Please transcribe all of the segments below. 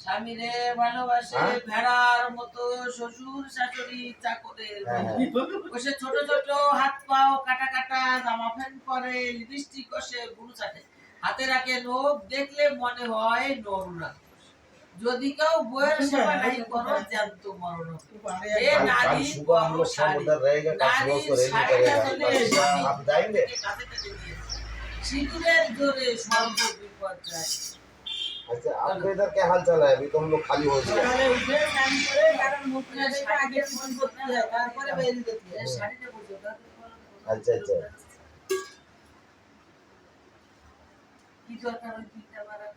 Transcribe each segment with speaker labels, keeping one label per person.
Speaker 1: স্বামীরে ভালোবাসে ভেড়ার মতো শ্বশুর শাশুড়ি চাকরের বসে ছোট ছোট হাত পাও কাটা কাটা জামা প্যান্ট পরে লিপস্টিক কষে গুরু চাটে হাতে রাখে নখ দেখলে মনে হয় নরুরা যদি কেউ বইয়ের সেবা নাই করো জ্যান্ত মরণ এ নারী
Speaker 2: हम लोग सब उधर रहेगा काशवा को रेली करेगा आप जाएंगे
Speaker 1: সিঁদুরের জোরে সর্ব বিপদ যায়।
Speaker 2: अच्छा आपके इधर क्या हाल चाल है अभी तो हम लोग खाली हो गए
Speaker 1: সকালে উঠে স্নান করে কারণ মুখে দেখে আগে ফোন করতে হয় তারপরে বেরিয়ে যেতে হয় শাড়িটা বুঝো
Speaker 2: अच्छा अच्छा
Speaker 1: কি দরকার ওই তিনটা বারা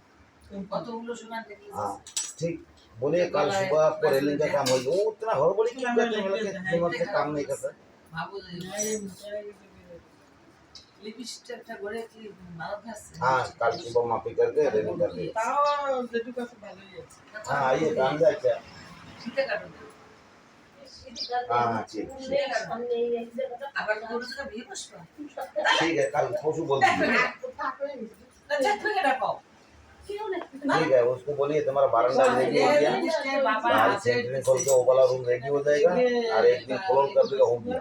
Speaker 1: কতগুলো সোনার দেখলি
Speaker 2: हाँ ठीक बोलिए कल सुबह आपको रेलिंग का काम होगा वो उतना हड़बड़ी क्यों करते हैं मतलब कि दिमाग से काम नहीं करता
Speaker 1: ভাবো লিপস্টিকটা গড়ে কি ভালো থাকছে
Speaker 2: हाँ कल सुबह मापी करके रेलिंग कर देंगे
Speaker 3: তাও যেটু কাছে ভালোই আছে
Speaker 2: हाँ आइए काम जाए क्या
Speaker 1: শীতে কাটো
Speaker 2: हाँ हाँ ठीक
Speaker 1: আবার গরুটা বিয়ে বসবা
Speaker 2: ठीक है कल परसों बोल दीजिए
Speaker 1: আচ্ছা তুমি কেটা পাও
Speaker 2: ठीक है उसको बोलिए तुम्हारा बारंडा रेडी हो गया बाहर सेंटर खोल के वो वाला रूम रेडी हो जाएगा और एक दिन फ्लोर कर देगा हो गया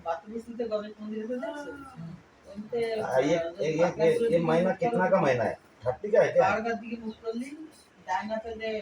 Speaker 3: बाथरूम गणेश मंदिर पे देखो
Speaker 2: ये महीना कितना का महीना है 30 का है क्या
Speaker 3: बारगाती के मुक्तली डायना पे